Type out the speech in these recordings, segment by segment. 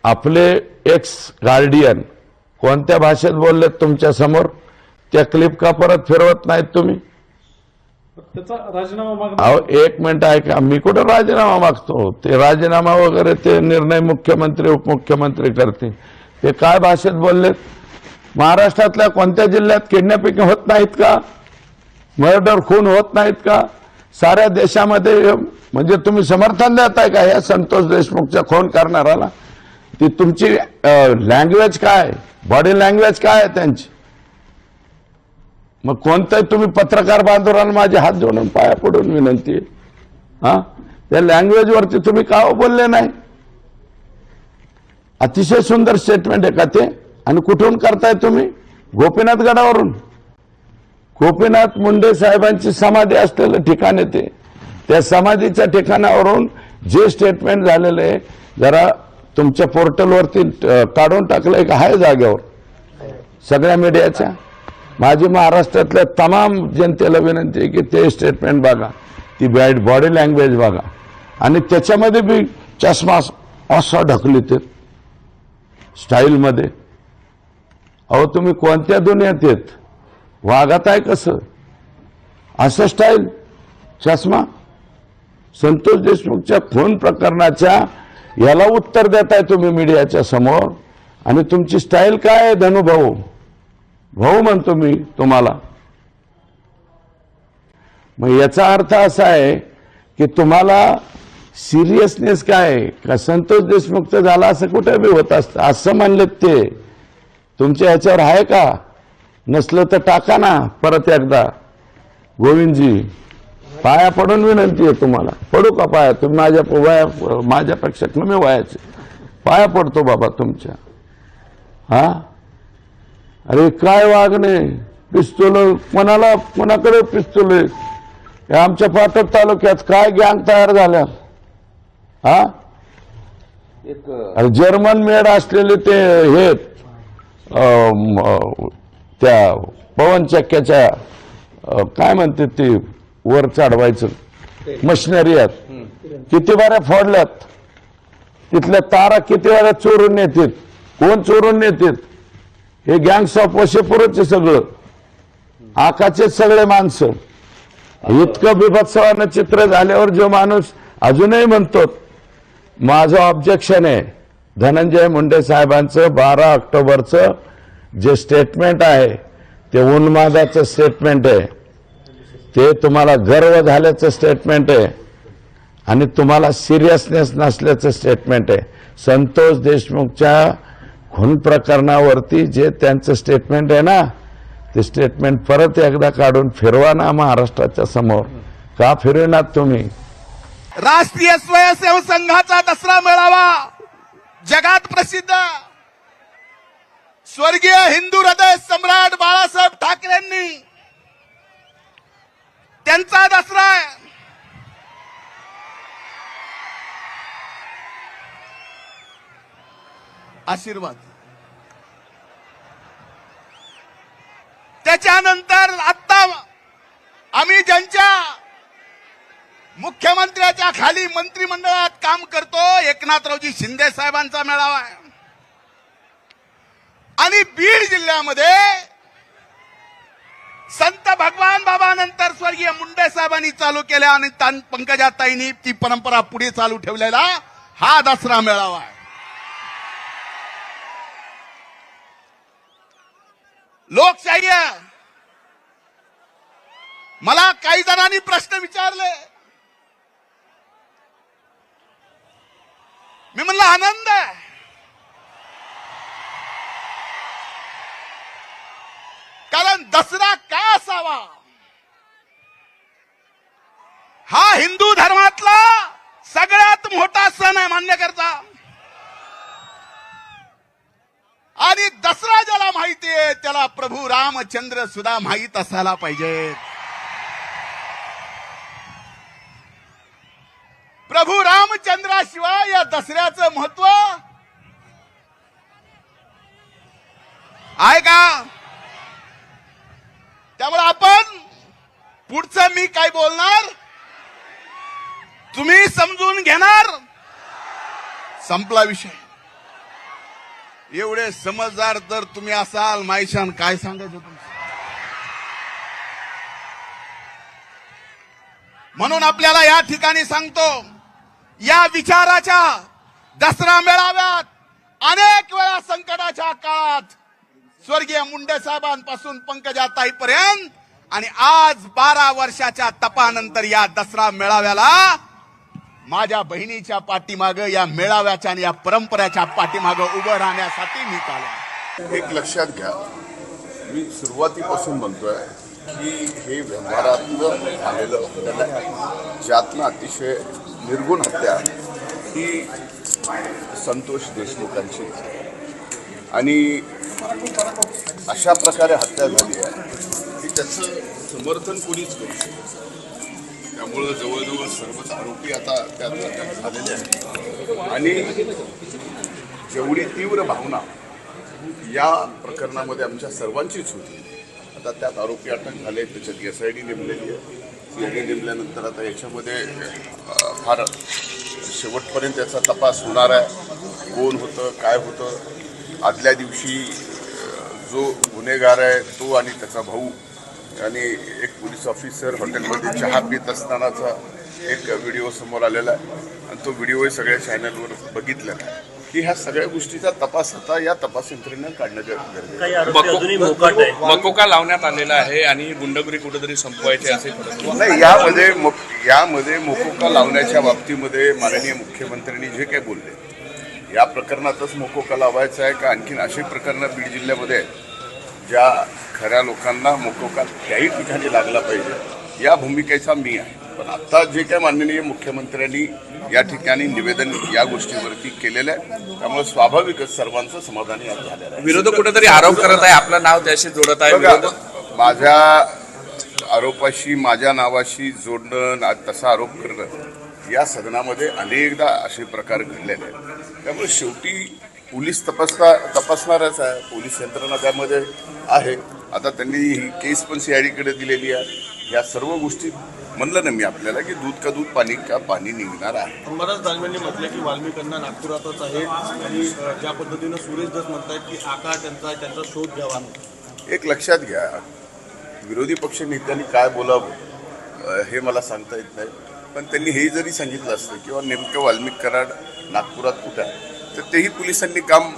आपले x guardian कोणत्या भाषेत बोललेत तुमच्या समोर? त्या क्लिप का परत फिरवत नाहीत तुम्ही? त्याचा राजीनामा अहो मागणं एक मिनिट ऐका, मी कुठं राजीनामा मागतो? ते राजीनामा वगैरे ते निर्णय मुख्यमंत्री उपमुख्यमंत्री करतील. ते काय भाषेत बोललेत? महाराष्ट्रातल्या कोणत्या जिल्ह्यात किडनॅपिंग होत नाहीत का? मर्डर खून होत नाहीत का? साऱ्या देशामध्ये म्हणजे तुम्ही समर्थन देताय का या संतोष देशमुखच्या खून करणाऱ्याला? ती तुमची लँग्वेज काय, बॉडी लँग्वेज काय आहे त्यांची? मग कोणतं तुम्ही पत्रकार बांधवांना माझे हात जोडून पाया पडून विनंती आहे, हा त्या लँग्वेजवरती तुम्ही का बोलले नाही? अतिशय सुंदर स्टेटमेंट आहे का ते? आणि कुठून करताय तुम्ही? गोपीनाथ गडावरून. गोपीनाथ मुंडे साहेबांची समाधी असलेलं ठिकाण आहे ते. त्या समाधीच्या ठिकाणावरून जे स्टेटमेंट झालेलं आहे जरा तुमच्या पोर्टलवरती काढून टाकलंय का? आहे जागेवर सगळ्या मीडियाच्या. माझी महाराष्ट्रातल्या तमाम जनतेला विनंती आहे की ते स्टेटमेंट बघा, ती बॉडी लँग्वेज बघा. आणि त्याच्यामध्ये बी चष्मा असा ढकलीत स्टाईलमध्ये. अहो तुम्ही कोणत्या दुनियेत येत? वागत आहे कसं? असं स्टाईल, चष्मा. संतोष देशमुखच्या खून प्रकरणाच्या याला उत्तर देताय तुम्ही मीडियाच्या समोर, आणि तुमची स्टाईल काय आहे? धनुभाऊ भाऊ म्हणतो मी तुम्हाला. मग याचा अर्थ असा आहे की तुम्हाला सिरियसनेस काय आहे का? संतोष देशमुखचं झाला असं कुठे बी होत असतं असं म्हणलेत ते. तुमच्या ह्याच्यावर आहे का? नसलं तर टाका ना परत एकदा. गोविंदजी पाया पडून विनंती आहे तुम्हाला. पडू का पाया? तुम्ही माझ्यापेक्षा कमी वयाचे. पाया पडतो बाबा तुमच्या. हा अरे काय वागणे? पिस्तूल कोणाला, कोणाकडे पिस्तूल आहे? आमच्या पाटण तालुक्यात काय गँग तयार झाल्या? हा अरे जर्मन मेड असलेले ते हे त्या पवन चक्क्याच्या काय म्हणते ते वर चढवायचं मशिनरी आहेत, किती बाऱ्या फोडल्यात. तिथल्या तारा किती वेळा चोरून नेतात? कोण चोरून नेतात? हे गँग्स ऑफ वशेपुरचे सगळं आकाचे सगळे माणसं. इतकं बिभत्सवानं चित्र झाल्यावर जो माणूस अजूनही म्हणतो माझं ऑब्जेक्शन आहे, धनंजय मुंडे साहेबांचं 12 ऑक्टोबरचं जे स्टेटमेंट आहे ते उन्मादाचं स्टेटमेंट आहे, ते तुम्हाला गर्व झाल्याचं स्टेटमेंट आहे आणि तुम्हाला सिरियसनेस नसल्याचं स्टेटमेंट आहे. संतोष देशमुखच्या खून प्रकरणावरती जे त्यांचं स्टेटमेंट आहे ना, ते स्टेटमेंट परत एकदा काढून फिरवा ना महाराष्ट्राच्या समोर. का फिरविनात तुम्ही? राष्ट्रीय स्वयंसेवक संघाचा दसरा मेळावा जगात प्रसिद्ध स्वर्गीय हिंदू हृदय सम्राट बाळासाहेब ठाकरेंनी त्यांचा दसरा आशीर्वाद. त्याच्यानंतर आता आम्ही ज्यांच्या मुख्यमंत्र्याच्या खाली मंत्रिमंडळात काम करतो, एकनाथरावजी शिंदे साहेबांचा मेळावा आहे. आणि बीड जिल्ह्यामध्ये संत भगवान बाबा नंतर स्वर्गीय मुंडे साहेबांनी चालू केल्या आणि पंकजाताईंनी ती परंपरा पुढे चालू ठेवलेला हा दसरा मेळावा आहे. लोकशाही आहे. मला काही जणांनी प्रश्न विचारले, मी म्हणलं आनंद आहे. कारण दसरा का असावा? हा हिंदू धर्मातला सगळ्यात मोठा सण आहे मान्यकर्ता. आणि दसरा ज्याला माहिती आहे त्याला प्रभू रामचंद्र सुद्धा माहित असायला पाहिजे. प्रभू रामचंद्राशिवाय या दसऱ्याचं महत्व आहे का? त्यामुळे आपण पुढचं मी काय बोलणार तुम्ही समजून घेणार. संपला विषय. एवढे समजदार जर तुम्ही असाल, माईशान काय सांगायचं तुमचं? म्हणून आपल्याला या ठिकाणी सांगतो, या विचाराच्या दसरा मेळाव्यात अनेक वेळा संकटाच्या काळात स्वर्गीय मुंडे साहेबांपासून पंकजाताईपर्यंत आणि आज 12 वर्षाच्या तपानंतर या दसरा मेळाव्याला माझ्या बहिणीच्या पाठीमागं, या मेळाव्याच्या आणि या परंपरेच्या पाठीमागं उभं राहण्यासाठी मी आलो. एक लक्षात घ्या, मी सुरुवातीपासून म्हणतोय की हे व्यवहारातलं झालेलं हत्या आहे, ज्यातनं अतिशय निर्गुण हत्या ही संतोष देशमुखांची आणि अशा प्रकारे हत्या झाली आहे की त्याचं समर्थन कोणीच करू शकत. त्यामुळं जवळजवळ सर्वच आरोपी आता त्यात झालेले आहेत आणि जेवढी तीव्र भावना या प्रकरणामध्ये आमच्या सर्वांचीच होती. आता त्यात आरोपी अटक झाले, त्याच्यात SID नेमलेली आहे. CID नेमल्यानंतर आता याच्यामध्ये फार शेवटपर्यंत याचा तपास होणार आहे. कोण होतं, काय होतं. आदल्या दिवशी जो गुन्हेगार आहे तो आणि त्याचा भाऊ आणि एक पोलीस ऑफिसर हॉटेलमध्ये चहा पित असतानाचा एक व्हिडिओ समोर आलेला आहे आणि तो व्हिडिओही सगळ्या चॅनलवर बघितलेला आहे की ह्या सगळ्या गोष्टीचा तपास आता या तपास यंत्रणेनं काढणं गरजेचं आहे. मकोका लावण्यात आलेला आहे आणि गुंडगिरी कुठेतरी संपवायची असे नाही, यामध्ये मोकोका लावण्याच्या बाबतीमध्ये माननीय मुख्यमंत्र्यांनी जे काही बोलले, या प्रकरणातच मोकोका लावायचा आहे का आणखीन अशी प्रकरणं बीड जिल्ह्यामध्ये आहेत ज्या खऱ्या लोकांना मोकोका त्याही ठिकाणी लागला पाहिजे, या भूमिकेचा मी आहे. पण आता जे काय माननीय मुख्यमंत्र्यांनी या ठिकाणी निवेदन या गोष्टीवरती केलेलं आहे, त्यामुळे स्वाभाविकच सर्वांचं समाधानी आज झालेलं आहे. विरोधक कुठेतरी आरोप करत आहे, आपलं नाव त्याशी जोडत आहे. बघा, माझ्या आरोपाशी माझ्या नावाशी जोडणं, तसा आरोप करणं या सदनामध्ये अनेकदा असे प्रकार घडलेले आहेत. त्यामुळे शेवटी पोलीस तपासणारच आहे, पोलीस यंत्रणा त्यामध्ये आहे. आता त्यांनी ही केस पण CID कडे दिलेली आहे. या सर्व गोष्टी म्हणलं ना मी आपल्याला की दूध का दूध पाणी का पाणी निघणार आहे. अंबादास दानवेंनी म्हटलं की वाल्मिकांना नागपुरातच आहे आणि ज्या पद्धतीनं सुरेश दस म्हणतायत की आका त्यांचा शोध घ्यावा. एक लक्षात घ्या, विरोधी पक्ष नेत्यांनी काय बोलावं हे मला सांगता येत नाही, पण त्यांनी हे जरी सांगितलं असतं किंवा नेमकं वाल्मिक कराड नागपुरात कुठं आहे तर तेही पोलिसांनी काम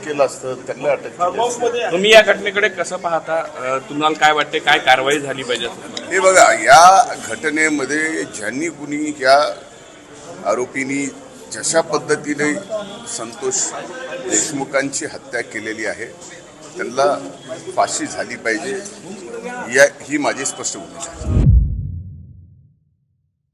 केलं असतं, त्यांना अटक केली असती. तुम्ही या घटनेकडे कसं पाहता? तुम्हाला काय वाटते, काय कारवाई झाली पाहिजे? हे बघा, या घटनेमध्ये ज्यांनी कुणी या आरोपींनी जशा पद्धतीने संतोष देशमुखांची हत्या केलेली आहे त्यांना फाशी झाली पाहिजे, ही माझी स्पष्ट भूमिका आहे.